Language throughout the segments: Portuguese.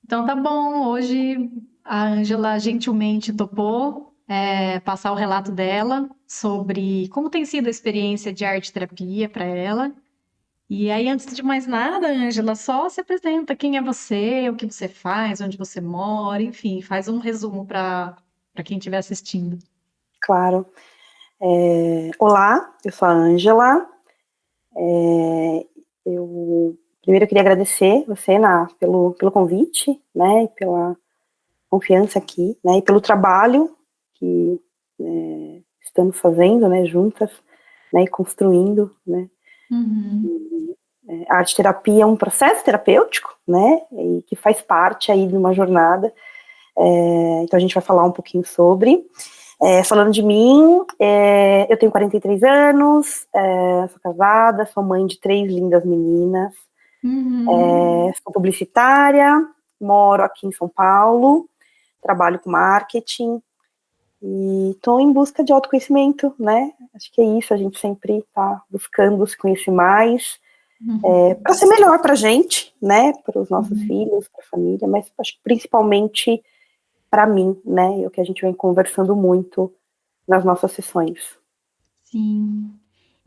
Então tá bom, hoje a Ângela gentilmente topou passar o relato dela sobre como tem sido a experiência de arte terapia para ela. E aí, antes de mais nada, Ângela, só se apresenta quem é você, o que você faz, onde você mora, enfim, faz um resumo para quem estiver assistindo. Claro. Olá, eu sou a Ângela. Eu primeiro queria agradecer você, pelo convite, né, e pela confiança aqui, né, e pelo trabalho que estamos fazendo, né, juntas, né, e construindo, né. Uhum. A arte terapia é um processo terapêutico, né, e que faz parte aí de uma jornada. Então a gente vai falar um pouquinho sobre. Falando de mim, eu tenho 43 anos, sou casada, sou mãe de 3 lindas meninas, Uhum. sou publicitária, moro aqui em São Paulo, trabalho com marketing e estou em busca de autoconhecimento, né? Acho que é isso, a gente sempre está buscando se conhecer mais, para ser melhor para a gente, né? Para os nossos Uhum. filhos, para a família, mas acho que principalmente para mim, né? É o que a gente vem conversando muito nas nossas sessões. Sim.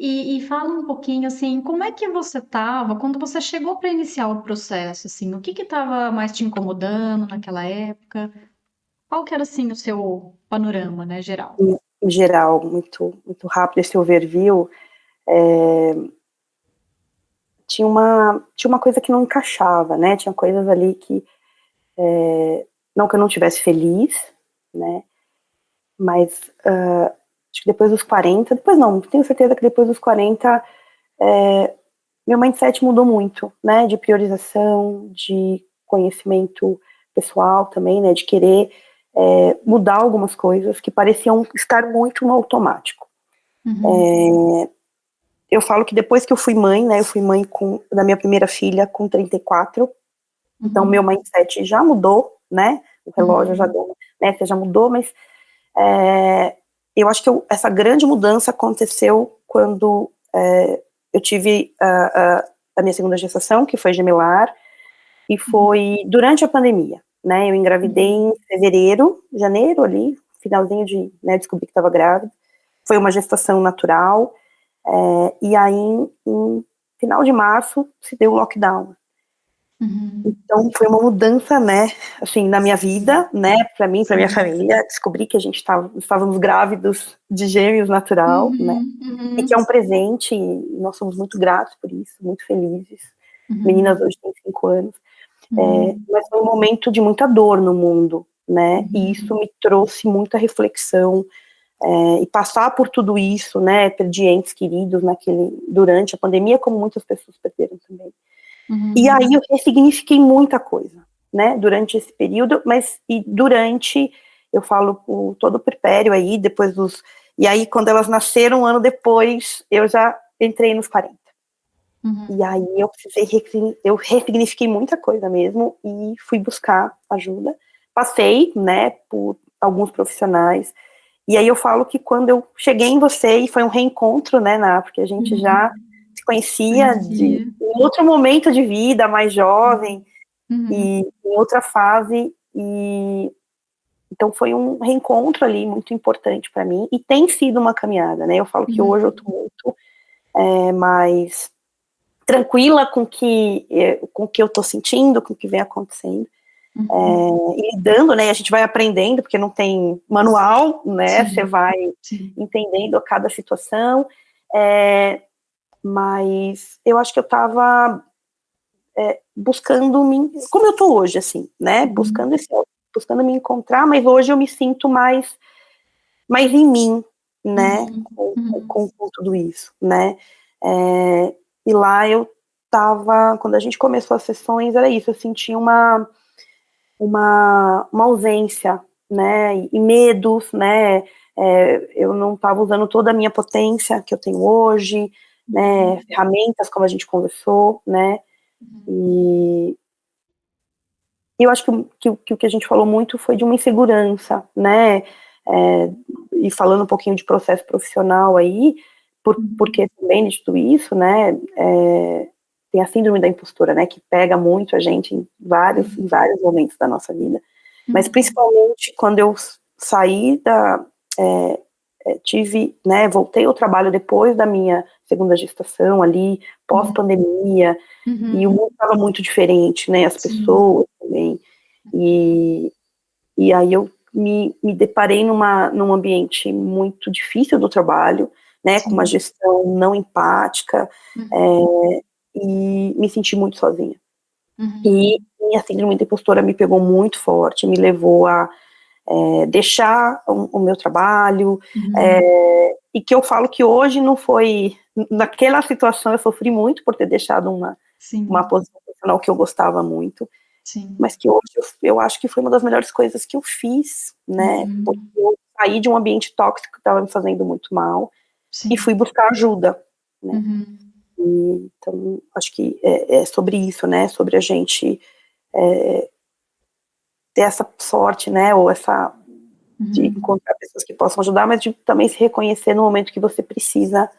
E fala um pouquinho assim, como é que você estava quando você chegou para iniciar o processo, assim, o que estava mais te incomodando naquela época? Qual que era assim o seu panorama, né, geral? Em geral, muito rápido esse overview. é, tinha uma coisa que não encaixava, né? Tinha coisas ali que, não que eu não estivesse feliz, né? Mas acho que depois dos 40, depois não, tenho certeza que depois dos 40, meu mindset mudou muito, né? De priorização, de conhecimento pessoal também, né? De querer mudar algumas coisas que pareciam estar muito no automático. Uhum. Eu falo que depois que eu fui mãe, né, eu fui mãe da minha primeira filha com 34, então meu Uhum. mindset já mudou, né, o relógio já Uhum. deu, né, já mudou, mas eu acho que essa grande mudança aconteceu quando eu tive a minha segunda gestação, que foi gemelar, e foi durante a pandemia, né, eu engravidei Uhum. em janeiro ali, finalzinho de, né, descobri que estava grávida, foi uma gestação natural. E aí, em final de março, se deu o lockdown. Uhum. Então, foi uma mudança, né, assim, na minha Sim. vida, né, para mim, para minha Sim. família. Descobri que a gente estávamos grávidos de gêmeos natural, né, Uhum. e que é Uhum. um presente, e nós somos muito gratos por isso, muito felizes. Meninas Uhum. hoje têm 5 anos. Uhum. Mas foi um momento de muita dor no mundo, né, e isso Uhum. me trouxe muita reflexão. E passar por tudo isso, né, perdi entes queridos durante a pandemia, como muitas pessoas perderam também. E aí Uhum. eu ressignifiquei muita coisa, né, durante esse período, eu falo todo o perpério aí, e aí quando elas nasceram, um ano depois, eu já entrei nos 40. E Uhum. aí eu ressignifiquei muita coisa mesmo, e fui buscar ajuda. Passei, né, por alguns profissionais, e aí eu falo que quando eu cheguei em você, e foi um reencontro, né, porque a gente já Uhum. se conhecia Conhecia. em outro momento de vida, mais jovem, Uhum. e em outra fase, e então foi um reencontro ali muito importante para mim, e tem sido uma caminhada, né, eu falo que hoje eu Uhum. tô muito mais tranquila com o que eu tô sentindo, com o que vem acontecendo, Uhum. e lidando, né, e a gente vai aprendendo, porque não tem manual, né, você Sim. vai Sim. entendendo a cada situação, mas eu acho que eu estava buscando como eu tô hoje, assim, né, Uhum. buscando me encontrar, mas hoje eu me sinto mais em mim, né, Uhum. com, Uhum. com tudo isso, né, e lá quando a gente começou as sessões, era isso, eu sentia uma ausência, né, e medos, né, eu não estava usando toda a minha potência que eu tenho hoje, né, Uhum. ferramentas, como a gente conversou, né, e eu acho que o que a gente falou muito foi de uma insegurança, né, e falando um pouquinho de processo profissional aí, Uhum. porque também de tudo isso, né, tem a síndrome da impostora, né, que pega muito a gente em vários momentos da nossa vida, mas principalmente quando eu saí voltei ao trabalho depois da minha segunda gestação ali, pós-pandemia, e o mundo estava muito diferente, né, as pessoas também, e aí eu me deparei num ambiente muito difícil do trabalho, né, com uma gestão não empática, e me senti muito sozinha. E a síndrome da impostora me pegou muito forte, me levou a deixar o meu trabalho, e que eu falo que hoje não foi, naquela situação eu sofri muito por ter deixado uma posição profissional que eu gostava muito, mas que hoje eu acho que foi uma das melhores coisas que eu fiz, né, porque eu saí de um ambiente tóxico que estava me fazendo muito mal, e fui buscar ajuda, né. Então, acho que é sobre isso, né, sobre a gente ter essa sorte, né, ou de encontrar pessoas que possam ajudar, mas de também se reconhecer no momento que você precisa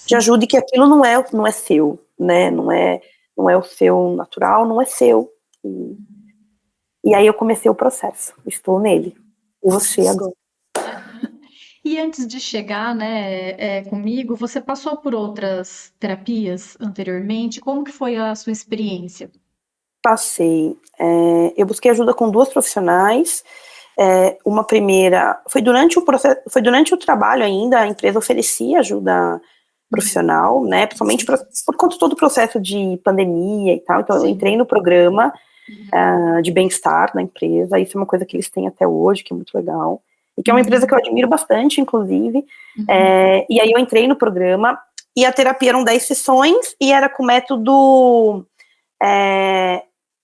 de ajuda e que aquilo não é seu, né, não é o seu natural, não é seu. E aí eu comecei o processo, estou nele. E você agora? E antes de chegar, né, comigo, você passou por outras terapias anteriormente? Como que foi a sua experiência? Passei. Eu busquei ajuda com 2 profissionais. Uma primeira foi durante o trabalho ainda, a empresa oferecia ajuda profissional, né, principalmente por conta de todo o processo de pandemia e tal, então eu entrei no programa de bem-estar na empresa, isso é uma coisa que eles têm até hoje, que é muito legal, e que é uma empresa que eu admiro bastante, inclusive, e aí eu entrei no programa, e a terapia eram 10 sessões, e era com método,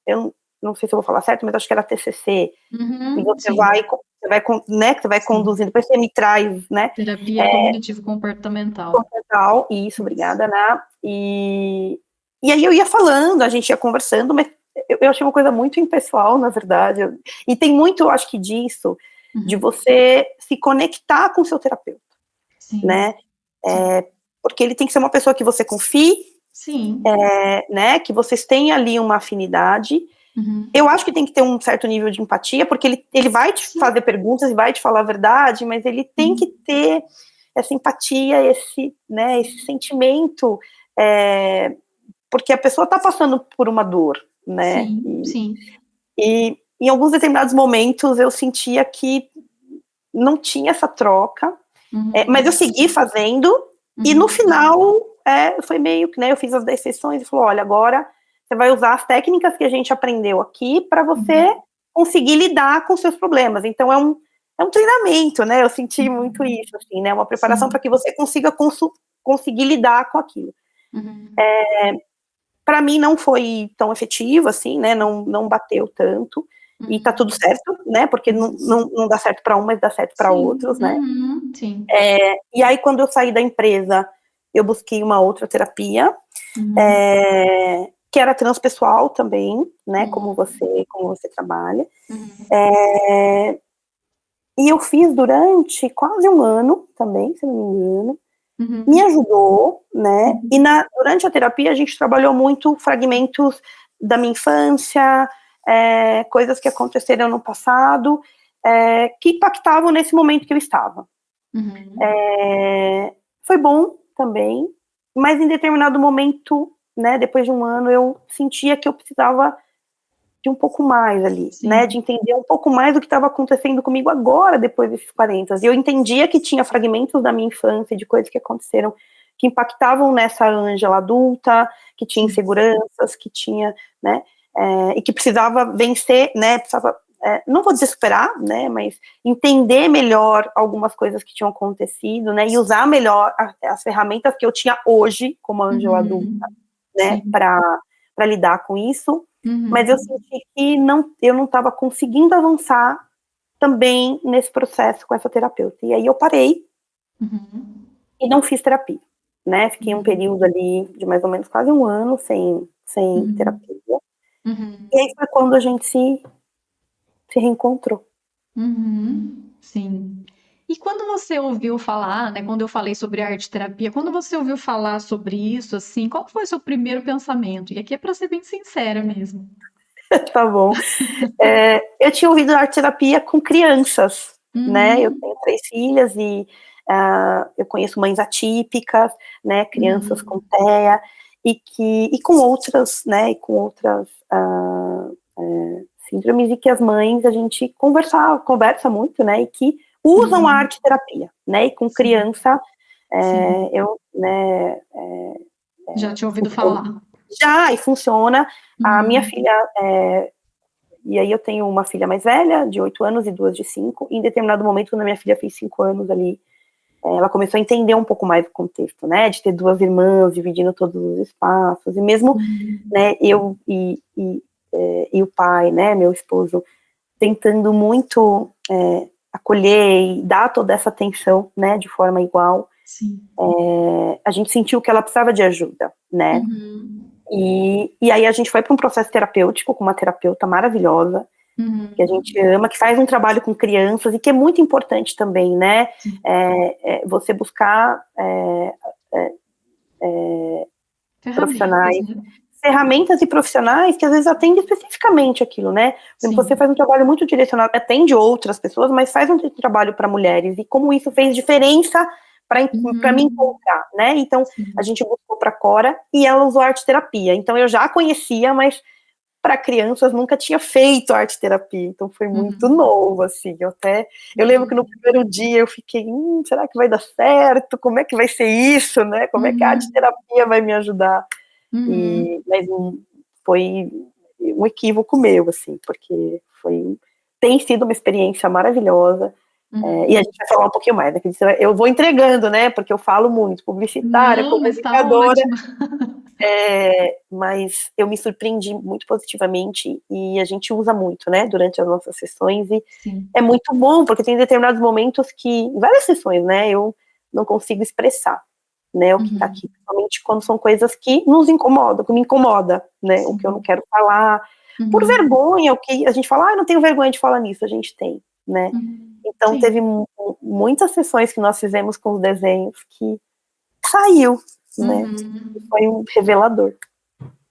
eu não sei se eu vou falar certo, mas acho que era TCC, e você vai conduzindo, depois você me traz, né, Terapia cognitivo-comportamental. isso, obrigada, Ana, e aí eu ia falando, a gente ia conversando, mas eu achei uma coisa muito impessoal, na verdade, e tem muito, eu acho que disso, de você se conectar com o seu terapeuta, né, porque ele tem que ser uma pessoa que você confie, né, que vocês tenham ali uma afinidade. Eu acho que tem que ter um certo nível de empatia, porque ele vai te fazer perguntas e vai te falar a verdade, mas ele tem que ter essa empatia, esse sentimento, porque a pessoa está passando por uma dor, né? E em alguns determinados momentos eu sentia que não tinha essa troca, mas eu segui fazendo, e no final foi meio que, né, eu fiz as 10 sessões e falou, olha, agora você vai usar as técnicas que a gente aprendeu aqui para você conseguir lidar com seus problemas. Então é um treinamento, né? Eu senti muito isso, assim, né? Uma preparação para que você consiga conseguir lidar com aquilo. Para mim não foi tão efetivo, assim, né? Não bateu tanto. E tá tudo certo, né? Porque não dá certo para um, mas dá certo para outros, né? E aí, quando eu saí da empresa, eu busquei uma outra terapia, que era transpessoal também, né, como você trabalha. E eu fiz durante quase um ano também, se não me engano. Me ajudou, né, e durante a terapia a gente trabalhou muito fragmentos da minha infância, coisas que aconteceram no passado, que impactavam nesse momento que eu estava. Foi bom também, mas em determinado momento, né, depois de um ano, eu sentia que eu precisava de um pouco mais ali, né, de entender um pouco mais do que estava acontecendo comigo agora, depois desses 40. E eu entendia que tinha fragmentos da minha infância, de coisas que aconteceram, que impactavam nessa Ângela adulta, que tinha inseguranças, que tinha, né, e que precisava vencer, né, não vou dizer superar, né, mas entender melhor algumas coisas que tinham acontecido, né, e usar melhor as ferramentas que eu tinha hoje, como Ângela adulta, né, para lidar com isso. Mas eu senti que eu não estava conseguindo avançar também nesse processo com essa terapeuta. E aí eu parei e não fiz terapia, né? Fiquei um período ali de mais ou menos quase um ano sem terapia. E aí foi quando a gente se reencontrou. Sim. E quando você ouviu falar, né, quando eu falei sobre arte terapia, quando você ouviu falar sobre isso, assim, qual foi o seu primeiro pensamento? E aqui é para ser bem sincera mesmo. Tá bom. Eu tinha ouvido arte terapia com crianças, né? Eu Uhum, tenho 3 filhas e eu conheço mães atípicas, né? Crianças com uhum, TEA e com outras, né? E com outras síndromes e que as mães a gente conversa muito, né? E que usam a uhum. arte terapia, né? E com Sim, criança, sim. eu, né? Já tinha ouvido Funciona. falar. Já, e funciona. A minha Uhum, filha e aí eu tenho uma filha mais velha, de 8 anos, e 2 de 5. E em determinado momento, quando a minha filha fez 5 anos ali, ela começou a entender um pouco mais o contexto, né? De ter 2 irmãs, dividindo todos os espaços. E mesmo, uhum, né, eu e o pai, né, meu esposo, tentando muito acolher e dar toda essa atenção, né, de forma igual, sim. a gente sentiu que ela precisava de ajuda, né? Uhum, E aí a gente foi para um processo terapêutico com uma terapeuta maravilhosa, que a uhum, gente ama, que faz um trabalho com crianças e que é muito importante também, né? sim. Você buscar Ferramentas, profissionais, né? ferramentas e profissionais que às vezes atendem especificamente aquilo, né? Por exemplo, você Sim. faz um trabalho muito direcionado, atende outras pessoas, mas faz um trabalho para mulheres e como isso fez diferença para me Uhum, encontrar, né? Então a sim. gente buscou para Cora e ela usou arte terapia. Então eu já conhecia, mas para crianças nunca tinha feito arte terapia, então foi muito Uhum, novo, assim, eu lembro que no uhum, primeiro dia eu fiquei, será que vai dar certo? Como é que vai ser isso, né? Como é que a arte uhum, terapia vai me ajudar? uhum, Mas foi um equívoco meu, assim, porque tem sido uma experiência maravilhosa, e a uhum. gente vai falar um pouquinho mais, né? Eu vou entregando, né? Porque eu falo muito, publicitária, Não, mas tá comunicadora, ótimo. mas eu me surpreendi muito positivamente e a gente usa muito, né, durante as nossas sessões e Sim. é muito bom, porque tem determinados momentos que, em várias sessões, né, eu não consigo expressar, né, o que tá Uhum, aqui, principalmente quando são coisas que nos incomodam, que me incomoda, né, o que eu não sim. quero falar, por Uhum, vergonha, o que a gente fala, eu não tenho vergonha de falar nisso, a gente tem, né. Então teve sim. muitas sessões que nós fizemos com os desenhos que saiu, né, e Uhum, foi um revelador.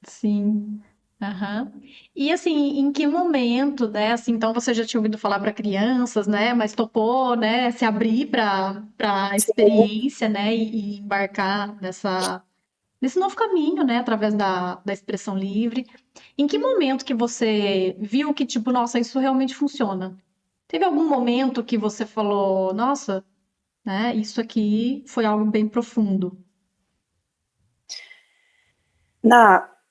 sim. Aham. E assim, em que momento, né? Assim, então você já tinha ouvido falar para crianças, né? Mas topou, né? Se abrir para a experiência, né? E embarcar nesse novo caminho, né? Através da expressão livre. Em que momento que você viu que, tipo, nossa, isso realmente funciona? Teve algum momento que você falou, nossa, né? Isso aqui foi algo bem profundo.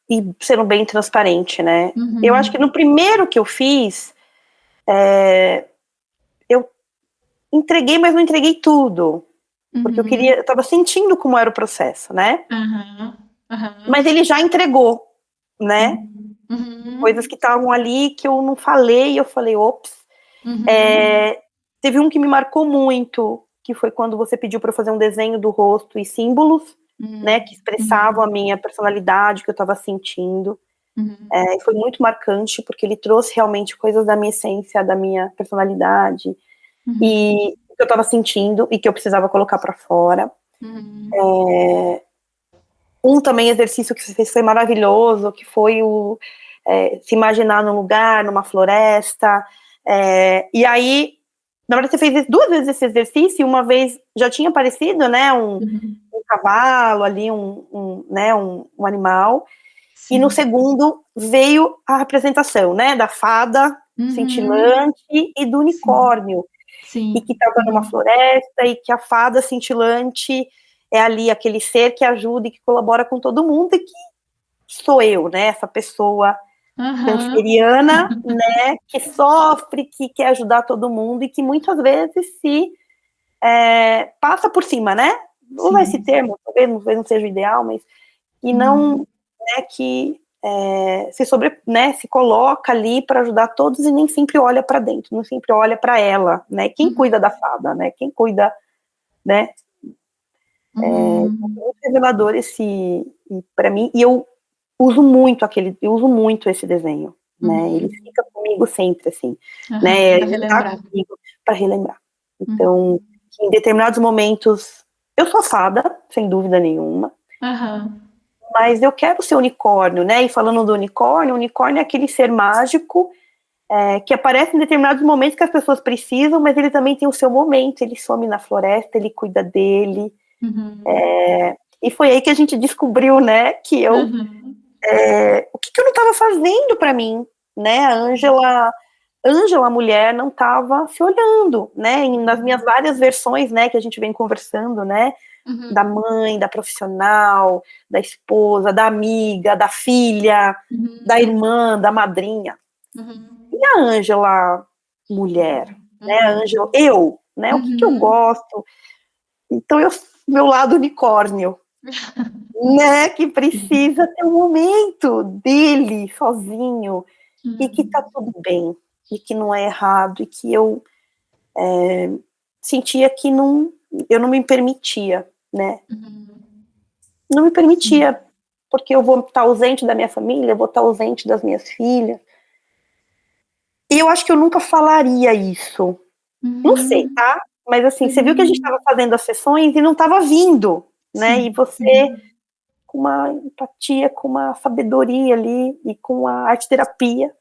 E sendo bem transparente, né? Eu acho que Uhum, no primeiro que eu fiz, eu entreguei, mas não entreguei tudo. Porque uhum, eu tava sentindo como era o processo, né? aham, Mas aham. ele já entregou, né? Uhum, Coisas uhum, que estavam ali que eu não falei, eu falei, ops. uhum, Teve um que me marcou muito, que foi quando você pediu para eu fazer um desenho do rosto e símbolos, né? Que expressavam a uhum, minha personalidade, que eu tava sentindo. uhum, E foi muito marcante, porque ele trouxe realmente coisas da minha essência, da minha personalidade, uhum, e que eu estava sentindo e que eu precisava colocar para fora. uhum, Um também exercício que você fez foi maravilhoso, que foi se imaginar num lugar, numa floresta. E aí, na verdade, você fez 2 vezes esse exercício, e uma vez já tinha aparecido, né, uhum. um cavalo ali, né, um animal. E no Sim. segundo veio a representação, né, da fada Uhum, cintilante e do sim, unicórnio, e que sim. estava numa Uhum, floresta, e que a fada cintilante é ali aquele ser que ajuda e que colabora com todo mundo, e que sou eu, né, essa pessoa aham, canceriana, né, que sofre, que quer ajudar todo mundo e que muitas vezes se passa por cima, né? Vou usar esse sim. termo, talvez não seja o ideal, mas e não, Uhum, né, que né, se coloca ali para ajudar todos e nem sempre olha para dentro, não sempre olha para ela, né? Quem cuida da uhum, fada, né? Quem cuida, né? uhum, Muito revelador para mim, e eu uso muito esse desenho, né? Ele uhum, fica comigo sempre, assim, aham, né? para Ele tá relembrar. comigo para relembrar. Então, Uhum, que em determinados momentos eu sou fada, sem dúvida nenhuma, Aham. mas eu quero ser unicórnio, né? E falando do unicórnio, o unicórnio é aquele ser mágico que aparece em determinados momentos que as pessoas precisam, mas ele também tem o seu momento, ele some na floresta, ele cuida dele. Uhum. E foi aí que a gente descobriu, né, que Uhum. o que eu não estava fazendo para mim, né? A Ângela, mulher, não estava se olhando, né? Nas minhas várias versões, né, que a gente vem conversando, né? Da Uhum. mãe, da profissional, da esposa, da amiga, da filha, da Uhum. irmã, da madrinha. Uhum. E a Ângela, mulher, né? A Uhum. Ângela, né? O que eu Uhum. gosto? Então, meu lado unicórnio, né? Que precisa ter um momento dele sozinho e que tá Uhum. tudo bem e que não é errado e que eu sentia que eu não me permitia, né? Uhum. Não me Sim. permitia, porque eu vou estar ausente da minha família, eu vou estar ausente das minhas filhas. E eu acho que eu nunca falaria isso. Não sei, Uhum. tá? Mas assim, você viu que a gente Uhum. estava fazendo as sessões e não estava vindo, né? E Sim, você, sim. com uma empatia, com uma sabedoria ali e com a arte terapia,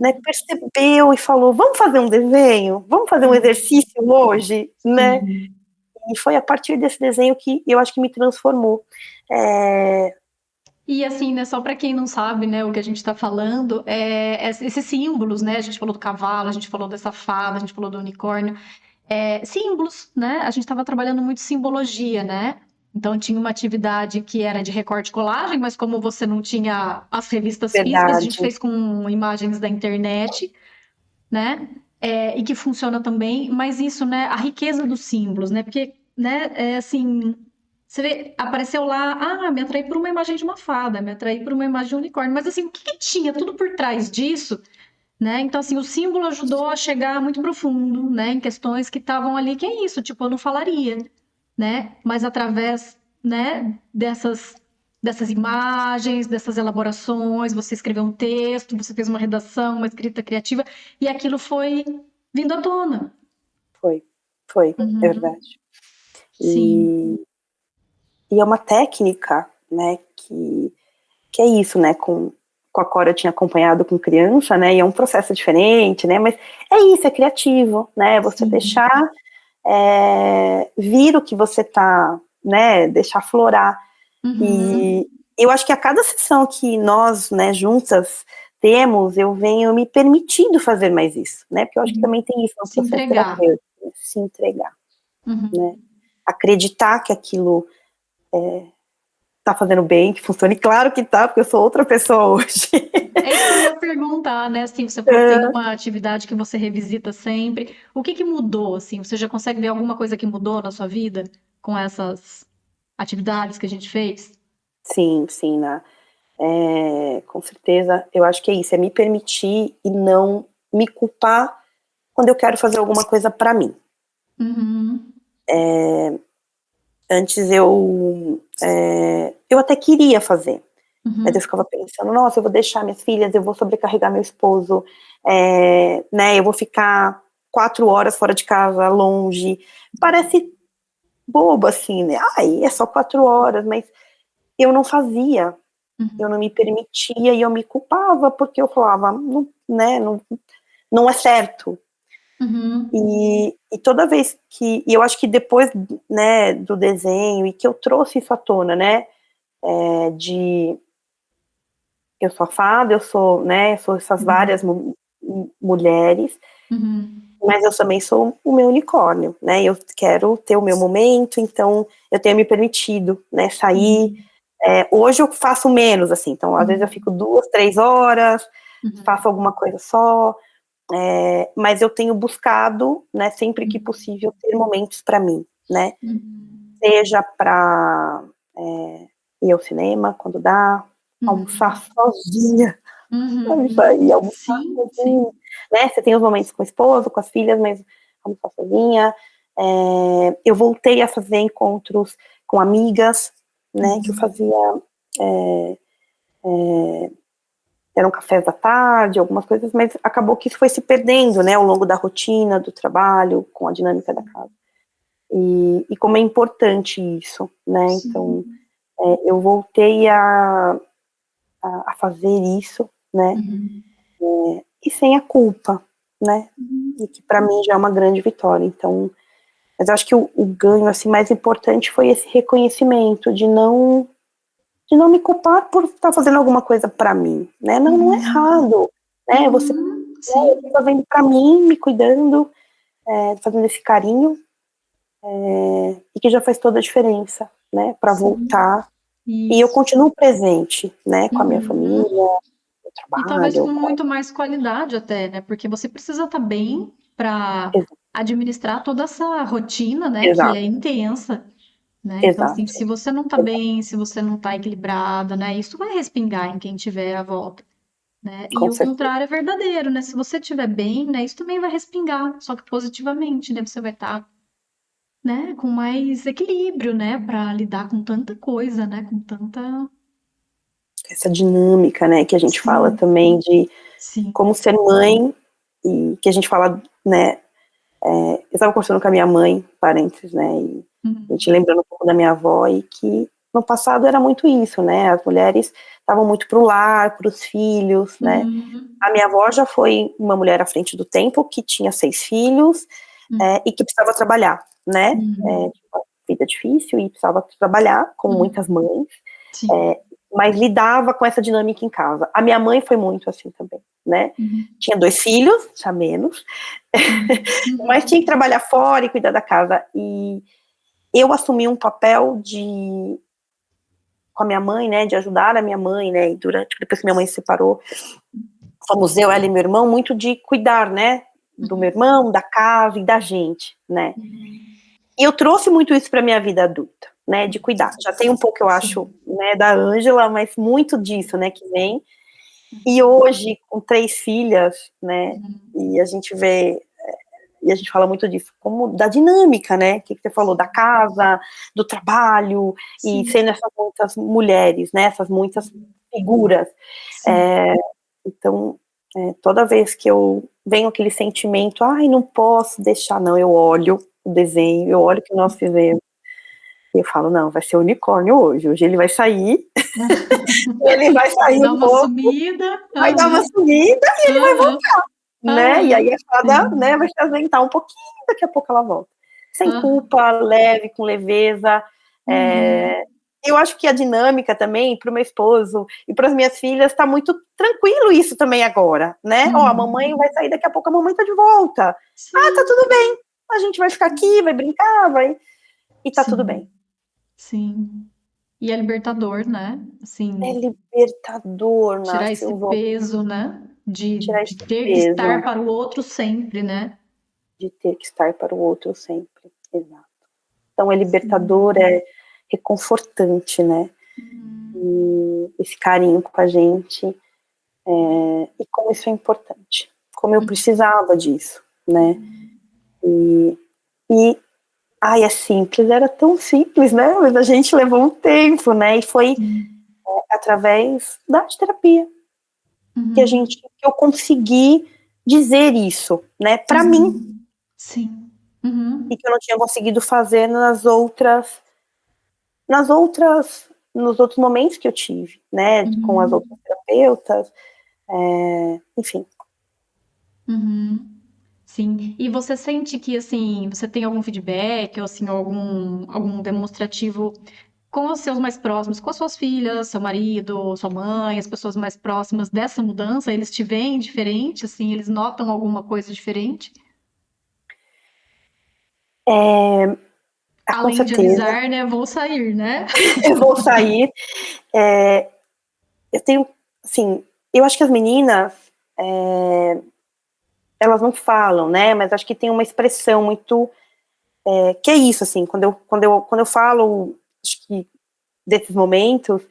né, Uhum. percebeu e falou: vamos fazer um desenho? Vamos fazer um Uhum. exercício hoje? Né? Sim. E foi a partir desse desenho que eu acho que me transformou. É, E assim, né, só para quem não sabe, né, o que a gente está falando, esses símbolos, né, a gente falou do cavalo, a gente falou dessa fada, a gente falou do unicórnio, símbolos, né, a gente estava trabalhando muito simbologia, né, então tinha uma atividade que era de recorte e colagem, mas como você não tinha as revistas físicas, a gente verdade, fez com imagens da internet, né, e que funciona também, mas isso, né, a riqueza dos símbolos, né, porque, né, assim, você vê, apareceu lá, me atraí por uma imagem de uma fada, me atraí por uma imagem de um unicórnio, mas assim, o que que tinha tudo por trás disso, né? Então, assim, o símbolo ajudou a chegar muito profundo, né, em questões que estavam ali, que é isso, tipo, eu não falaria, né? Mas através, né, dessas imagens, dessas elaborações, você escreveu um texto, você fez uma redação, uma escrita criativa, e aquilo foi vindo à tona. foi, foi, é Uhum. verdade. Sim. E é uma técnica, né, que é isso, né, com a Cora eu tinha acompanhado com criança, né, e é um processo diferente, né, mas é isso, é criativo, né, você Sim. deixar vir o que você tá, né, deixar florar. Uhum. E eu acho que a cada sessão que nós, né, juntas temos, eu venho me permitindo fazer mais isso, né, porque eu acho que Uhum. também tem isso no Se processo entregar. terapêutico, né, se entregar, né, Uhum. acreditar que aquilo tá fazendo bem, que funcione, claro que tá, porque eu sou outra pessoa hoje. É isso que eu ia perguntar, né? Assim, você falou que tem uma atividade que você revisita sempre. O que que mudou, assim? Você já consegue ver alguma coisa que mudou na sua vida com essas atividades que a gente fez? Sim, sim, né? Com certeza, eu acho que é isso, é me permitir e não me culpar quando eu quero fazer alguma coisa para mim. Uhum. Antes eu até queria fazer, mas eu Uhum. ficava pensando, nossa, eu vou deixar minhas filhas, eu vou sobrecarregar meu esposo, né, eu vou ficar 4 horas fora de casa, longe. Parece bobo assim, né? Ai, é só 4 horas, mas eu não fazia, eu não Uhum. me permitia e eu me culpava porque eu falava, não, né, não é certo. Uhum. E toda vez e eu acho que depois, né, do desenho e que eu trouxe isso à tona, né, de eu sou a fada, eu sou, né, sou essas Uhum. várias mulheres, Uhum. mas eu também sou o meu unicórnio, né, eu quero ter o meu momento, então eu tenho me permitido, né, sair. Uhum. Hoje eu faço menos, assim, então às vezes eu fico Uhum. 2, 3 horas, faço Uhum. alguma coisa só, mas eu tenho buscado, né, sempre que Uhum. possível, ter momentos para mim, né, Uhum. seja para ir ao cinema, quando dá, almoçar Uhum. sozinha, sabe, Uhum. sair almoçar Sim, sim. sozinha, né, você tem os momentos com o esposo, com as filhas, mas almoçar sozinha. Eu voltei a fazer encontros com amigas, né, que eu Uhum. fazia, eram cafés da tarde, algumas coisas, mas acabou que isso foi se perdendo, né, ao longo da rotina, do trabalho, com a dinâmica da casa. E como é importante isso, né? Então, Sim. eu voltei a fazer isso, né? Uhum. E sem a culpa, né? Uhum. E que para mim já é uma grande vitória. Então, mas eu acho que o ganho assim mais importante foi esse reconhecimento de não me culpar por estar fazendo alguma coisa para mim, né? Não, não é Uhum. errado, né? Você, Uhum. né, eu tô Sim. fazendo para mim, me cuidando, fazendo esse carinho, e que já faz toda a diferença, né? Para Sim. voltar. E eu Isso. continuo presente, né? Com a minha família, Uhum. no E talvez trabalho, com com... muito mais qualidade até, né? Porque você precisa estar bem para administrar toda essa rotina, né? Que é Exato, intensa, né? Então, assim, exato, se você não tá exato, bem, se você não tá equilibrada, né? Isso vai respingar em quem tiver à volta, né? E com o certeza. contrário é verdadeiro, né? Se você estiver bem, né? Isso também vai respingar, só que positivamente, né? Você vai estar, né? Com mais equilíbrio, né? Para lidar com tanta coisa, né? Com tanta... Essa dinâmica, né? Que a gente fala Sim, também de sim. como ser mãe, e que a gente fala, né? Eu estava conversando com a minha mãe, parentes, né? E a gente Uhum. lembrando um pouco da minha avó, e que no passado era muito isso, né? As mulheres estavam muito para o lar, para os filhos, né? Uhum. A minha avó já foi uma mulher à frente do tempo, que tinha 6 filhos, Uhum. e que precisava trabalhar, né? Uhum. Tipo, uma vida difícil e precisava trabalhar, como muitas Uhum. mães, Sim. mas lidava com essa dinâmica em casa. A minha mãe foi muito assim também, né? Uhum. Tinha 2 filhos, já menos, Uhum. mas tinha que Uhum. trabalhar fora e cuidar da casa. E eu assumi um papel com a minha mãe, né, de ajudar a minha mãe, né, e depois que minha mãe se separou, fomos eu, ela e meu irmão, muito de cuidar, né, do meu Uhum. irmão, da casa e da gente, né. Uhum. E eu trouxe muito isso para minha vida adulta, né, de cuidar. Já tem um pouco, eu acho, Sim. né, da Ângela, mas muito disso, né, que vem. E hoje, com 3 filhas, né, Uhum. e a gente vê, e a gente fala muito disso, como da dinâmica, né, que você falou, da Sim. casa, do trabalho, e Sim. sendo essas muitas mulheres, né, essas muitas Uhum. figuras. Sim. É, então, toda vez que eu venho aquele sentimento, ai, não posso deixar, não, eu olho o desenho, eu olho o que nós fizemos, e eu falo, não, vai ser unicórnio hoje ele vai sair, ele vai Vai sair dar um uma pouco, sumida. vai dar uma Aham. subida, Aham. né, e Aham. aí a fada, né, Sim. vai se ausentar um pouquinho, daqui a pouco ela volta. Sem Aham. culpa, leve, com leveza. Uhum. Eu acho que a dinâmica também, para o meu esposo e para as minhas filhas, está muito tranquilo isso também agora, né? Ó, a mamãe Uhum. vai sair daqui a pouco, a mamãe tá de volta. Ah, tá Sim. tudo bem. A gente vai ficar aqui, vai brincar, vai. E tá tudo bem. Sim. Sim. E é libertador, né? É Assim, libertador, tirar Nácio, esse eu vou peso, né? tirar De esse ter que estar peso para o outro sempre, né? de ter que estar para o outro sempre. Exato. Então é libertador, Sim. é reconfortante, né? Uhum. E esse carinho com a gente, e como isso é importante, como eu precisava disso, né? Uhum. E ai, é simples, era tão simples, né? Mas a gente levou um tempo, né? E foi Sim. através da arte terapia Uhum. que eu consegui dizer isso, né? Para mim, Uhum. Sim. e Uhum. que eu não tinha conseguido fazer nos outros momentos que eu tive, né? Com as outras Uhum. terapeutas, enfim. Uhum. Sim. E você sente que, assim, você tem algum feedback ou, assim, algum demonstrativo com os seus mais próximos, com as suas filhas, seu marido, sua mãe, as pessoas mais próximas dessa mudança, eles te veem diferente, assim, eles notam alguma coisa diferente? Com Além de certeza, avisar, né, vou sair, né? eu vou sair. Eu tenho, assim, eu acho que as meninas, elas não falam, né? Mas acho que tem uma expressão muito, que é isso, assim, quando eu falo, acho que desses momentos,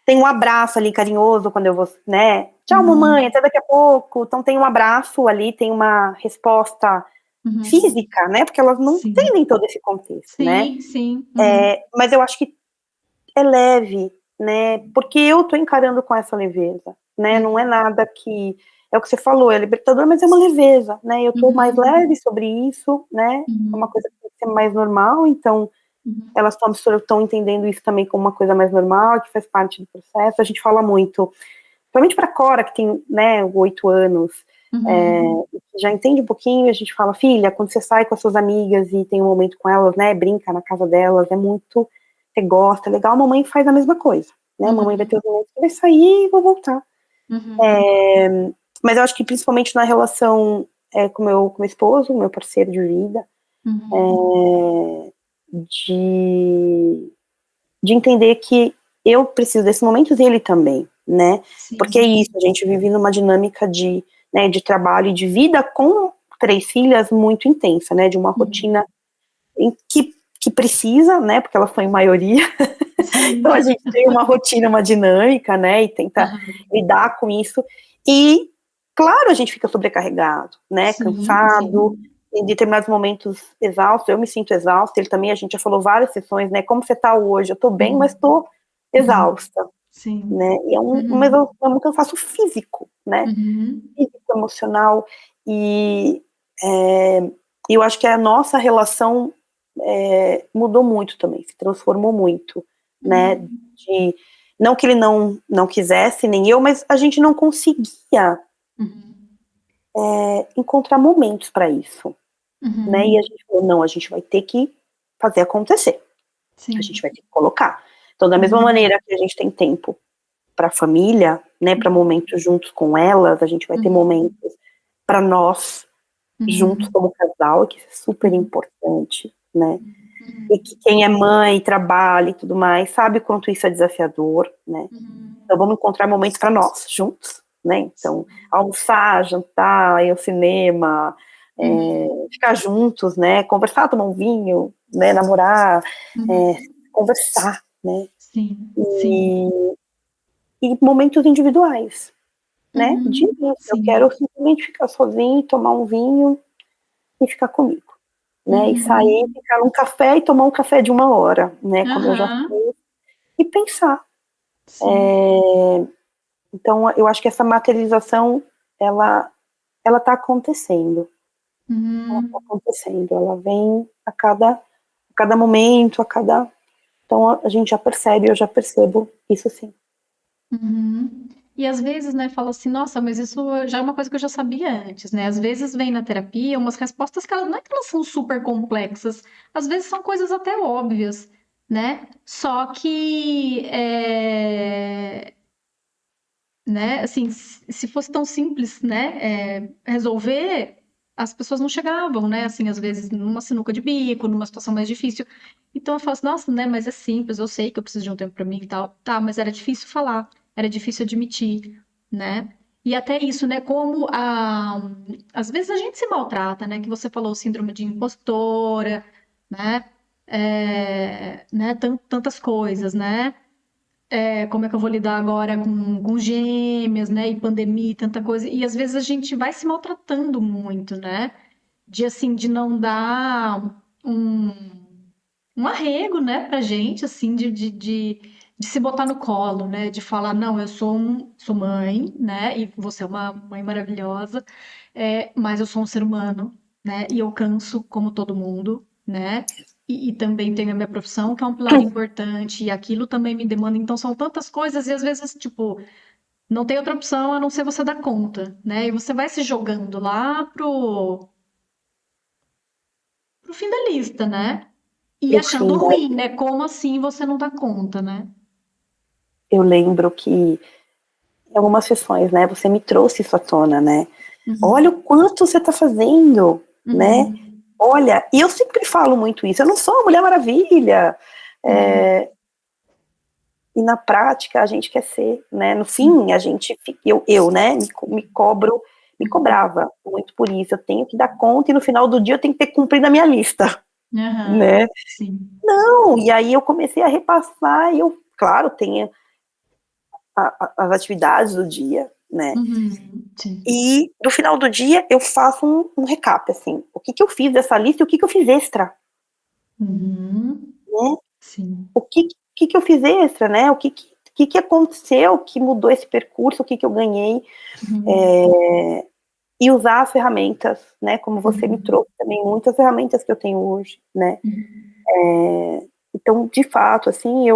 tem um abraço ali carinhoso quando eu vou, né? Tchau, mamãe, Uhum. até daqui a pouco. Então tem um abraço ali, tem uma resposta Uhum. física, né? Porque elas não Sim. entendem todo esse contexto, né? Sim, sim. Uhum. Mas eu acho que é leve, né? Porque eu tô encarando com essa leveza, né? Não é Uhum. nada que é o que você falou, é libertador, mas é uma leveza, né? Eu tô mais Uhum. leve sobre isso, né? É uma Uhum. coisa que ser mais normal, então elas estão entendendo isso também como uma coisa mais normal, que faz parte do processo. A gente fala muito, principalmente para a Cora, que tem, né, 8 anos, já entende um pouquinho, a gente fala, filha, quando você sai com as suas amigas e tem um momento com elas, né, brinca na casa delas, é muito, você gosta, é legal, a mamãe faz a mesma coisa, né, a mamãe vai ter os momentos que vai sair e vou voltar. Mas eu acho que principalmente na relação com meu esposo, meu parceiro de vida, de entender que eu preciso desses momentos e ele também, né? Sim. Porque é isso, a gente vive numa dinâmica de trabalho e de vida com 3 filhas muito intensa, né? De uma rotina que precisa, né? Porque elas são em maioria. Então a gente tem uma rotina, uma dinâmica, né? E tenta lidar com isso. E, claro, a gente fica sobrecarregado, né? Cansado, em determinados momentos exausto. Eu me sinto exausta, ele também, a gente já falou várias sessões, né? Como você tá hoje? Eu tô bem, mas tô exausta. Né? E mas é um cansaço físico, né? Físico, emocional. E eu acho que a nossa relação mudou muito também, se transformou muito, né? Não que ele não quisesse, nem eu, mas a gente não conseguia encontrar momentos para isso, né? E a gente falou, não, a gente vai ter que fazer acontecer. A gente vai ter que colocar. Então, da mesma maneira que a gente tem tempo para a família, né, para momentos juntos com elas, a gente vai ter momentos para nós juntos como casal, que é super importante, né? E que quem é mãe, trabalha e tudo mais, sabe o quanto isso é desafiador, né? Então vamos encontrar momentos para nós, juntos, né? Então, almoçar, jantar, ir ao cinema, ficar juntos, né? Conversar, tomar um vinho, né? Namorar, conversar, né? E momentos individuais, né? De mim. Eu quero simplesmente ficar sozinho, tomar um vinho e ficar comigo, né? E sair, ficar num café e tomar um café de 1 hora, né? Como eu já fiz, e pensar. Então, eu acho que essa materialização, ela tá acontecendo. Ela tá acontecendo. Ela vem a cada momento, a cada... Então, a gente já percebe, eu já percebo isso sim. E às vezes, né, fala assim, nossa, mas isso já é uma coisa que eu já sabia antes, né? Às vezes vem na terapia umas respostas que elas, não é que elas são super complexas, às vezes são coisas até óbvias, né? Só que, né, assim, se fosse tão simples, né, resolver, as pessoas não chegavam, né? Assim, às vezes numa sinuca de bico, numa situação mais difícil. Então eu falo assim, nossa, né, mas é simples, eu sei que eu preciso de um tempo para mim e tal. Tá, mas era difícil falar, era difícil admitir, né? E até isso, né, como às vezes a gente se maltrata, né? Que você falou síndrome de impostora, né? Né, tantas coisas, né? Como é que eu vou lidar agora com gêmeas, né? E pandemia, e tanta coisa. E às vezes a gente vai se maltratando muito, né? De assim, de não dar um arrego, né, pra gente, assim, de se botar no colo, né? De falar, não, eu sou mãe, né? E você é uma mãe maravilhosa, mas eu sou um ser humano, né? E eu canso como todo mundo, né? E também tenho a minha profissão, que é um pilar importante, e aquilo também me demanda. Então, são tantas coisas, e às vezes, tipo, não tem outra opção a não ser você dar conta, né? E você vai se jogando lá pro fim da lista, né? E Pro achando fim, ruim, né? Como assim você não dá conta, né? eu lembro que em algumas sessões, né, você me trouxe isso à tona, né? Olha o quanto você tá fazendo, né? Olha, e eu sempre falo muito isso, eu não sou uma Mulher Maravilha, e na prática a gente quer ser, né? No fim, a gente, né, me cobro, me cobrava muito por isso, eu tenho que dar conta e no final do dia eu tenho que ter cumprido a minha lista, né? Sim. Não, e aí eu comecei a repassar e eu, claro, tenho as atividades do dia, né? Sim. E no final do dia eu faço um recap, assim, o que eu fiz dessa lista e o que eu fiz extra, né? Sim. O que eu fiz extra, né? O que aconteceu que mudou esse percurso, o que eu ganhei. e usar as ferramentas, né, como você me trouxe também, muitas ferramentas que eu tenho hoje, né, então, de fato, assim,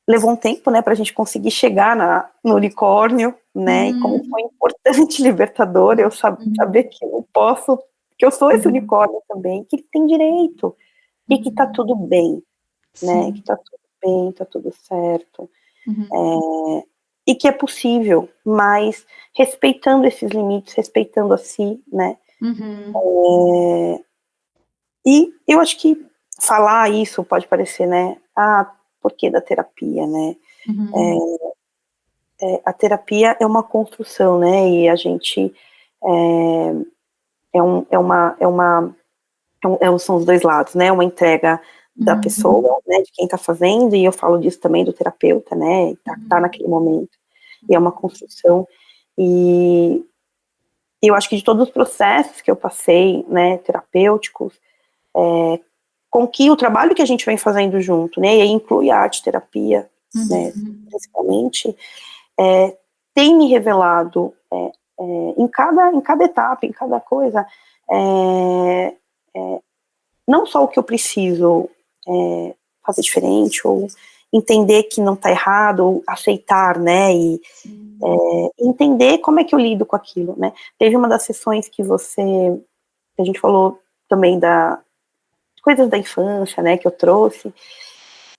levou um tempo, né, pra gente conseguir chegar no unicórnio, né, e como foi importante, libertador, eu saber que eu posso, que eu sou esse unicórnio também, que ele tem direito, e que tá tudo bem, né, que tá tudo bem, tá tudo certo, e que é possível, mas respeitando esses limites, respeitando a si, né, e eu acho que falar isso pode parecer, né, por que da terapia, né, a terapia é uma construção, né, e a gente são os dois lados, né, uma entrega da pessoa, né, de quem está fazendo, e eu falo disso também do terapeuta, né, tá naquele momento, e é uma construção, e eu acho que de todos os processos que eu passei, né, terapêuticos, com que o trabalho que a gente vem fazendo junto, né, e aí inclui a arte-terapia, né, principalmente, tem me revelado em cada etapa, em cada coisa, não só o que eu preciso fazer diferente, ou entender que não está errado, ou aceitar, né, e entender como é que eu lido com aquilo, né. Teve uma das sessões que a gente falou também coisas da infância, né, que eu trouxe,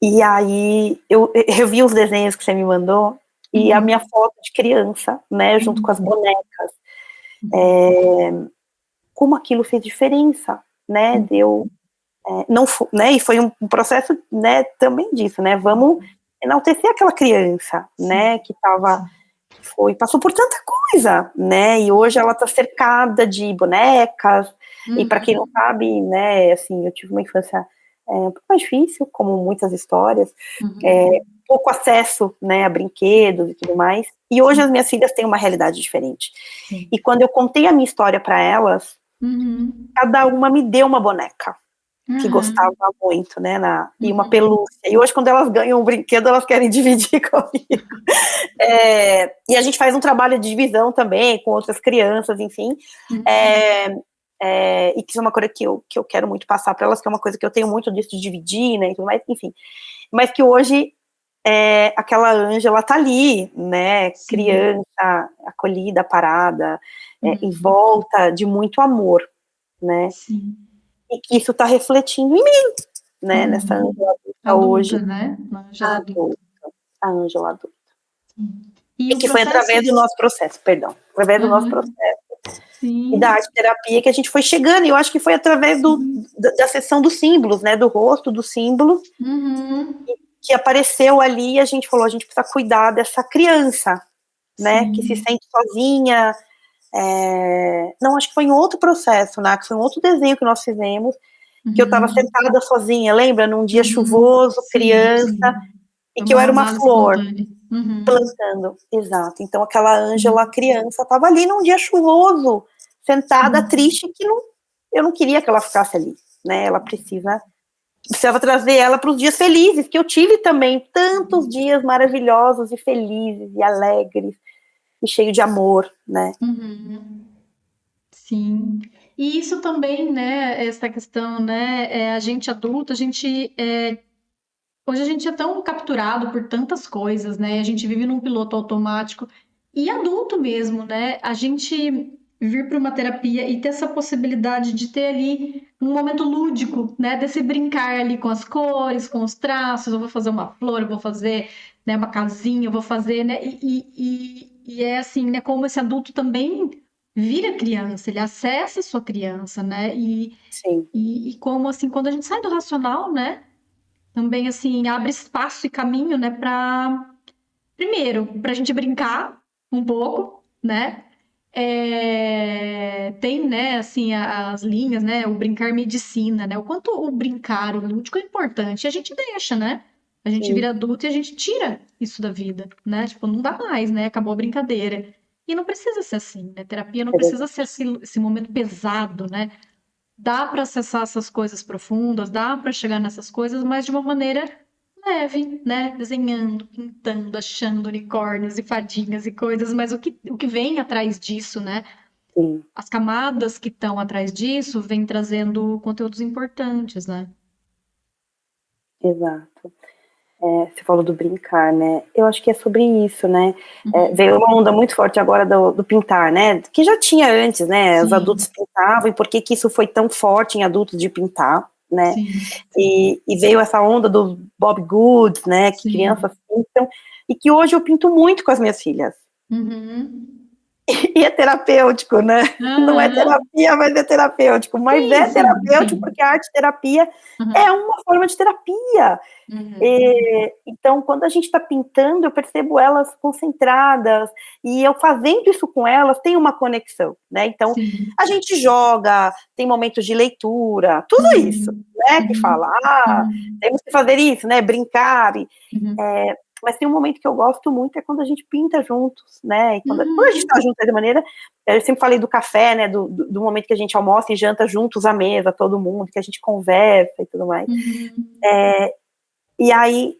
e aí eu vi os desenhos que você me mandou, e a minha foto de criança, né, junto com as bonecas, como aquilo fez diferença, né, não né, e foi um processo, né, também disso, né, vamos enaltecer aquela criança, né, que passou por tanta coisa, né, e hoje ela está cercada de bonecas, e para quem não sabe, né, assim, eu tive uma infância um pouco mais difícil, como muitas histórias, pouco acesso, né, a brinquedos e tudo mais, e hoje as minhas filhas têm uma realidade diferente, e quando eu contei a minha história para elas, cada uma me deu uma boneca, que gostava muito, né, e uma pelúcia, e hoje quando elas ganham um brinquedo, elas querem dividir comigo, e a gente faz um trabalho de divisão também, com outras crianças, enfim, e que é uma coisa que eu quero muito passar para elas, que é uma coisa que eu tenho muito disso de dividir, né, e tudo mais, enfim, mas que hoje aquela Ângela tá ali, né, criança, acolhida, parada, em volta de muito amor, né, e que isso tá refletindo em mim, né, nessa Ângela adulta hoje, Adulta, né? Ângela adulta. a Ângela adulta. E E o que foi processo. através do nosso processo, perdão, através do nosso processo. E da Sim. arte-terapia que a gente foi chegando, e eu acho que foi através da sessão dos símbolos, né, do rosto, do símbolo, que apareceu ali, e a gente falou, a gente precisa cuidar dessa criança, né, que se sente sozinha, não, acho que foi em outro processo, né, que foi um outro desenho que nós fizemos, que eu estava sentada sozinha, lembra, num dia chuvoso, criança, e que eu era uma flor, plantando, exato, então aquela Ângela criança estava ali num dia chuvoso, sentada, triste, que eu não queria que ela ficasse ali, né, ela precisava trazer ela para os dias felizes, que eu tive também tantos dias maravilhosos e felizes e alegres, e cheio de amor, né. Sim. E isso também, né, essa questão, né, a gente adulto, hoje a gente é tão capturado por tantas coisas, né, a gente vive num piloto automático, e adulto mesmo, né, a gente vir para uma terapia e ter essa possibilidade de ter ali um momento lúdico, né, desse brincar ali com as cores, com os traços, eu vou fazer uma flor, eu vou fazer, né, uma casinha, eu vou fazer, né, e é assim, né, como esse adulto também vira criança, ele acessa a sua criança, né? Sim. E como assim, quando a gente sai do racional, né? Também assim, abre espaço e caminho, né? Primeiro, para a gente brincar um pouco, né? Tem, né, assim, as linhas, né? O brincar medicina, né? O quanto o brincar, o lúdico é importante. E a gente deixa, né? A gente Sim. vira adulto e a gente tira isso da vida, né? Tipo, não dá mais, né? Acabou a brincadeira. E não precisa ser assim, né? Terapia não precisa ser esse momento pesado, né? Dá para acessar essas coisas profundas, dá para chegar nessas coisas, mas de uma maneira leve, né? Desenhando, pintando, achando unicórnios e fadinhas e coisas, mas o que vem atrás disso, né? sim, as camadas que estão atrás disso vêm trazendo conteúdos importantes, né? exato. Você falou do brincar, né? Eu acho que é sobre isso, né? Uhum. Veio uma onda muito forte agora do pintar, né? Que já tinha antes, né? Os Sim, adultos pintavam, e por que que isso foi tão forte em adultos de pintar, né? sim, E veio essa onda do Bob Goods, né? Que sim. crianças pintam, e que hoje eu pinto muito com as minhas filhas. Uhum. E é terapêutico, né? Não é Aham. terapia, mas é terapêutico. Mas Sim, é sim, terapêutico sim. porque a arte-terapia Uhum. é uma forma de terapia. Uhum. Então, quando a gente está pintando, eu percebo elas concentradas, e eu fazendo isso com elas, tem uma conexão, né? Então, Sim. a gente joga, tem momentos de leitura, tudo isso, Uhum. né? Que fala, Uhum. Uhum. temos que fazer isso, né? Brincar, Uhum. é, mas tem um momento que eu gosto muito, é quando a gente pinta juntos, né? E quando a gente está Uhum. junto dessa maneira, eu sempre falei do café, né? Do momento que a gente almoça e janta juntos à mesa, todo mundo, que a gente conversa e tudo mais. Uhum. E aí,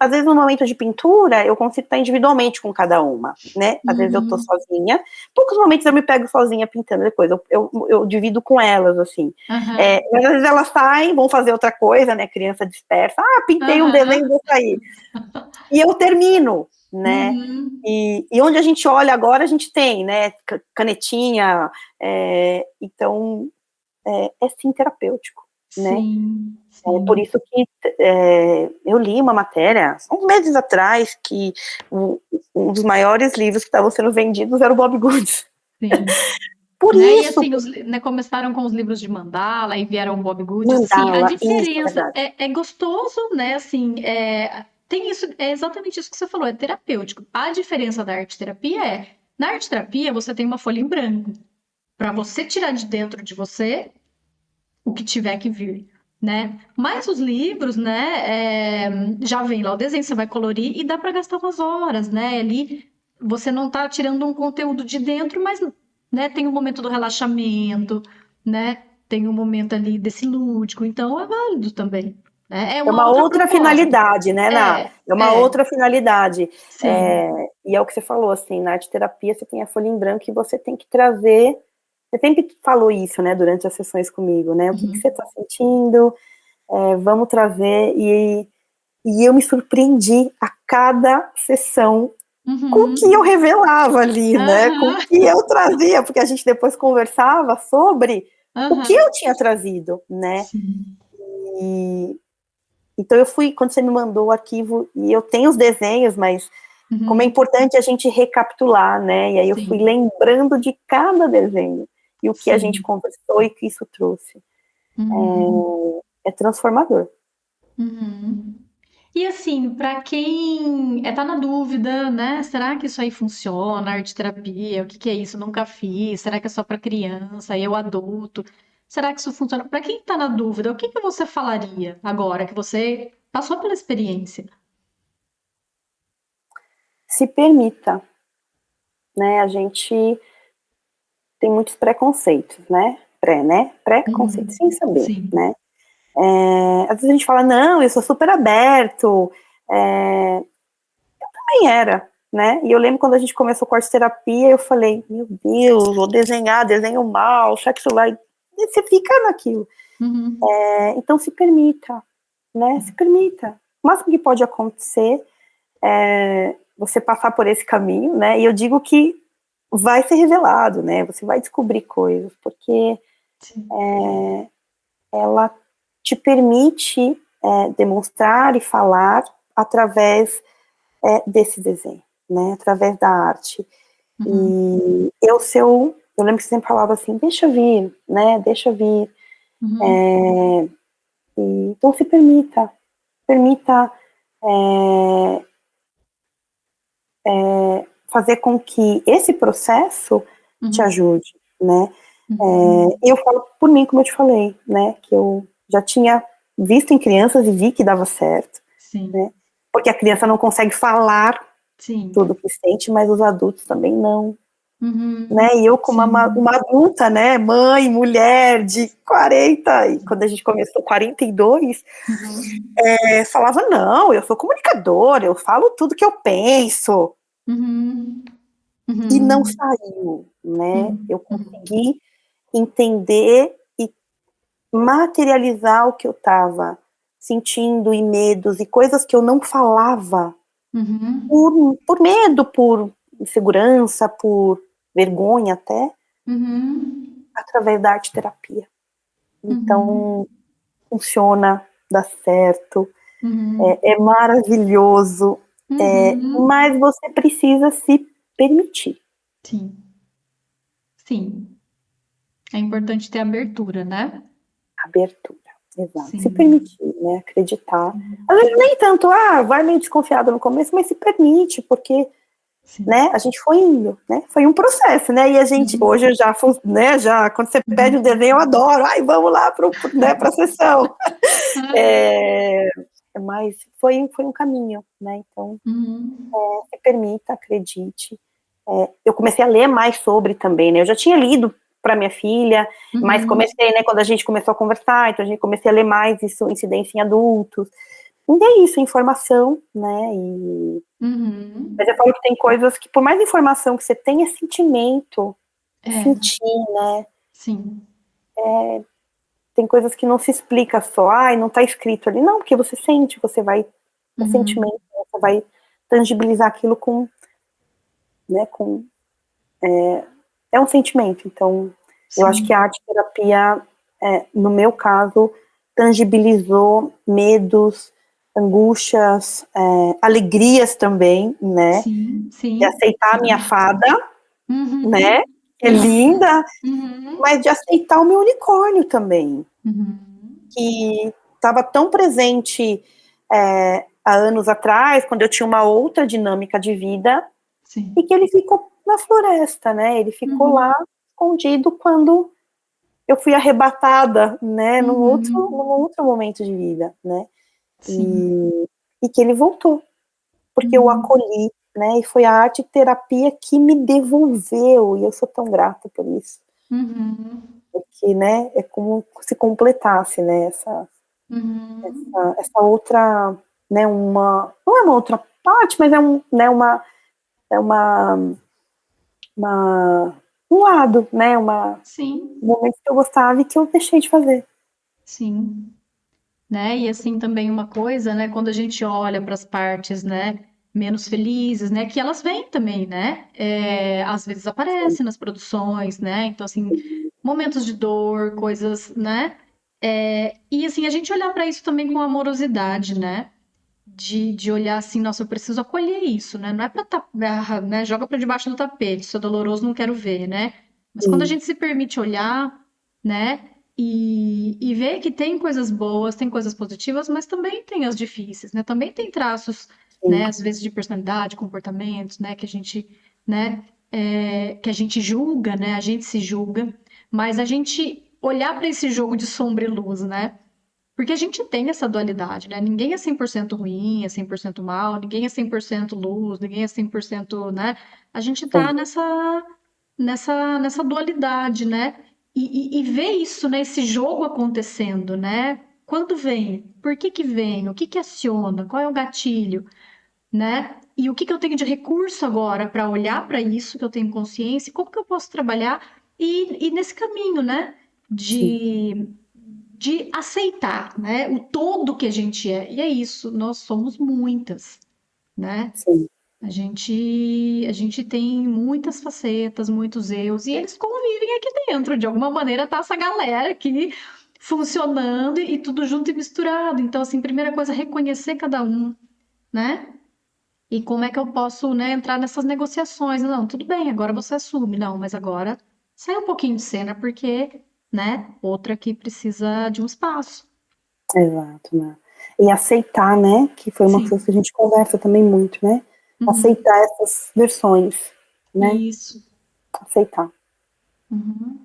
às vezes no momento de pintura, eu consigo estar individualmente com cada uma, né? Às vezes eu tô Uhum. sozinha, poucos momentos eu me pego sozinha pintando depois, eu divido com elas, assim. Aham. Mas às vezes elas saem, vão fazer outra coisa, né? Criança dispersa, pintei um desenho, Aham. vou sair. E eu termino, né? Uhum. E onde a gente olha agora, a gente tem, né? Canetinha, então é sim terapêutico, né? Sim, Por sim, isso que eu li uma matéria, uns meses atrás, que um dos maiores livros que estavam sendo vendidos era o Bob Goods. sim. Por Né? E isso, assim, né, começaram com os livros de mandala e vieram o Bob Good. Assim, a mandala, isso é diferença verdade. é gostoso, né? Assim, tem isso, é exatamente isso que você falou, é terapêutico. A diferença da arte terapia na arte terapia você tem uma folha em branco para você tirar de dentro de você o que tiver que vir, né? Mas os livros, né, já vem lá o desenho, você vai colorir e dá para gastar umas horas, né? Ali você não está tirando um conteúdo de dentro, mas, né, tem o momento do relaxamento, né? Tem o momento ali desse lúdico, então é válido também, né? É É uma uma outra outra proposta. finalidade, né, Ná? É uma É, outra finalidade. sim. E é o que você falou, assim, na arte terapia você tem a folha em branco e você tem que trazer. Você sempre falou isso, né, durante as sessões comigo, né? O que você Uhum. está sentindo? Vamos trazer. E eu me surpreendi a cada sessão com o que eu Uhum. revelava ali, né? Com o Aham. que eu trazia, porque a gente depois conversava sobre o que Aham. eu tinha trazido, né? Sim. E então eu fui, quando você me mandou o arquivo, e eu tenho os desenhos, mas como é Uhum. importante a gente recapitular, né? E aí eu fui Sim. lembrando de cada desenho e o que a gente Sim. conversou e o que isso trouxe. Uhum. É transformador. Uhum. E assim, para quem tá na dúvida, né? Será que isso aí funciona? Arte terapia? O que que é isso? Nunca fiz. Será que é só para criança? Eu adulto? Será que isso funciona? Para quem tá na dúvida, o que que você falaria agora que você passou pela experiência? Se permita, né? A gente tem muitos preconceitos, né? Né? Preconceitos, sem Uhum. saber, Sim. né? Às vezes a gente fala, não, eu sou super aberto. Nem era, né? E eu lembro quando a gente começou com arte terapia, eu falei, meu Deus, vou desenhar, desenho mal, será que isso vai. E você fica naquilo. Uhum. Então se permita, né? Se permita. O máximo que pode acontecer é você passar por esse caminho, né? E eu digo que vai ser revelado, né? Você vai descobrir coisas, porque Sim. ela te permite demonstrar e falar através desse desenho, né? Através da arte. Uhum. E eu lembro que você sempre falava assim, deixa vir, né? Deixa vir. Uhum. Então se permita, permita é, fazer com que esse processo te Uhum. ajude, né? Uhum. E eu falo por mim, como eu te falei, né? Que eu já tinha visto em crianças e vi que dava certo, Sim. né? Porque a criança não consegue falar Sim. tudo que sente, mas os adultos também não, Uhum. né? E eu como uma Sim. adulta, né? Mãe, mulher de 40, e quando a gente começou 42, Uhum. falava, não, eu sou comunicadora, eu falo tudo que eu penso. Uhum. e não Uhum. saiu, né? Uhum. Eu Uhum. consegui entender e materializar o que eu estava sentindo e medos e coisas que eu não falava Uhum. por medo, por insegurança, por vergonha até, Uhum. através da arte terapia. Uhum. Então, funciona, dá certo, Uhum. é maravilhoso, Uhum. mas você precisa se permitir. Sim, sim. É importante ter abertura, né? Abertura, exato. Se Sim, permitir, né? Acreditar. sim, Às vezes nem tanto, vai meio desconfiado no começo, mas se permite, porque, sim. né, a gente foi indo, né? Foi um processo, né? E a gente, Uhum. hoje eu já, né, já, quando você pede um Uhum. desenho, eu adoro. Ai, vamos lá né, pra sessão. É, mas foi um caminho, né? Então, Uhum. se permita, acredite. Eu comecei a ler mais sobre também, né? Eu já tinha lido para minha filha, mas Uhum. comecei, né, quando a gente começou a conversar, então a gente comecei a ler mais isso, incidência em adultos. E é isso, informação, né? Mas Uhum. eu falo que tem coisas que, por mais informação que você tenha, sentimento, É, sentir, né? sim. Tem coisas que não se explica só, não tá escrito ali. Não, porque você sente, você vai, é Uhum. sentimento, você vai tangibilizar aquilo com, né, com, é um sentimento. Então, eu acho que a Sim, arte terapia, no meu caso, tangibilizou medos, angústias, alegrias também, né? sim, De sim, aceitar a minha sim. fada, né? Uhum. Que é Uhum. linda, Uhum. mas de aceitar o meu unicórnio também, Uhum. que estava tão presente há anos atrás, quando eu tinha uma outra dinâmica de vida, e Sim. que ele ficou na floresta, né? Ele ficou lá Uhum. escondido quando eu fui arrebatada, né, num Uhum. outro momento de vida, né? Sim. E que ele voltou, porque eu Uhum. acolhi, né? E foi a arte terapia que me devolveu, e eu sou tão grata por isso, Uhum. porque, né, é como se completasse, né, Uhum. essa outra, né, não é uma outra parte, mas né, é uma, um lado, né, um Sim, momento que eu gostava e que eu deixei de fazer. sim. Né? E assim também uma coisa, né? Quando a gente olha para as partes, né? Menos felizes, né? Que elas vêm também, né? Às vezes Sim, aparecem nas produções, né? Então assim, momentos de dor, coisas, né? E assim a gente olhar para isso também com amorosidade, né? De olhar assim, nossa, eu preciso acolher isso, né? Não é para né? Joga para debaixo do tapete, isso é doloroso, não quero ver, né? Mas quando a sim, gente se permite olhar, né? E ver que tem coisas boas, tem coisas positivas, mas também tem as difíceis, né? Também tem traços, sim, né? Às vezes de personalidade, comportamentos, né? Que a gente, né? Que a gente julga, né? A gente se julga, mas a gente olhar para esse jogo de sombra e luz, né? Porque a gente tem essa dualidade, né? Ninguém é 100% ruim, é 100% mal, ninguém é 100% luz, ninguém é 100%, né? A gente tá sim, nessa dualidade, né? E ver isso, né? Esse jogo acontecendo, né? Quando vem? Por que que vem? O que que aciona? Qual é o gatilho, né? E o que que eu tenho de recurso agora para olhar para isso que eu tenho consciência? Como que eu posso trabalhar? E nesse caminho, né? sim, De aceitar, né? O todo que a gente é. E é isso, nós somos muitas, né? sim, A gente tem muitas facetas, muitos eus, e eles convivem aqui dentro. De alguma maneira tá essa galera aqui funcionando e tudo junto e misturado. Então, assim, primeira coisa, reconhecer cada um, né? E como é que eu posso, né, entrar nessas negociações? Não, tudo bem, agora você assume. Não, mas agora sai um pouquinho de cena, porque, né, outra aqui precisa de um espaço. exato, né? E aceitar, né, que foi uma coisa que a Sim. gente conversa também muito, né? Uhum. Aceitar essas versões, né? Isso. Aceitar. Uhum.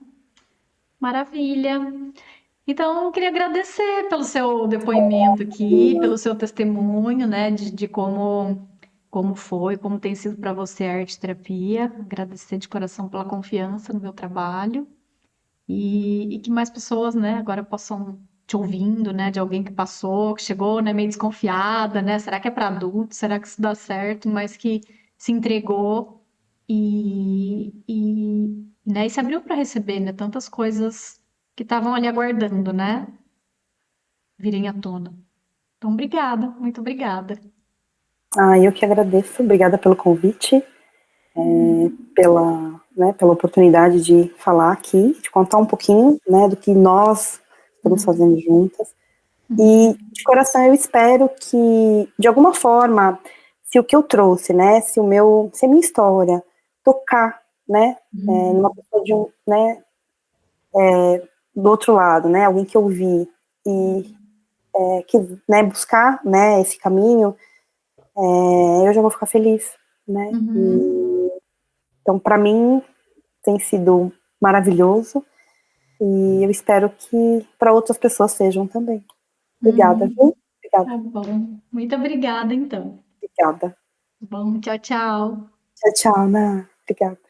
Maravilha. Então, eu queria agradecer pelo seu depoimento aqui, pelo seu testemunho, né, de como foi, como tem sido para você a arte terapia. Agradecer de coração pela confiança no meu trabalho e que mais pessoas, né, agora possam te ouvindo, né, de alguém que passou, que chegou, né, meio desconfiada, né, será que é para adulto? Será que isso dá certo? Mas que se entregou, né, e se abriu para receber, né, tantas coisas que estavam ali aguardando, né, virem à tona. Então, obrigada, muito obrigada. Ah, eu que agradeço. Obrigada pelo convite, pela oportunidade de falar aqui, de contar um pouquinho, né, do que nós estamos Uhum, fazendo juntas. E uhum, de coração eu espero que, de alguma forma, se o que eu trouxe, né, se a minha história tocar, né, numa uhum, pessoa né, do outro lado, né, alguém que eu vi e que, né, buscar, né, esse caminho, eu já vou ficar feliz, né. uhum, Então, para mim, tem sido maravilhoso e eu espero que para outras pessoas sejam também. Obrigada, uhum. viu? Obrigada, Tá bom. Muito obrigada, então. obrigada. Tá bom, tchau, tchau. Tchau, tchau, Ana. Obrigada.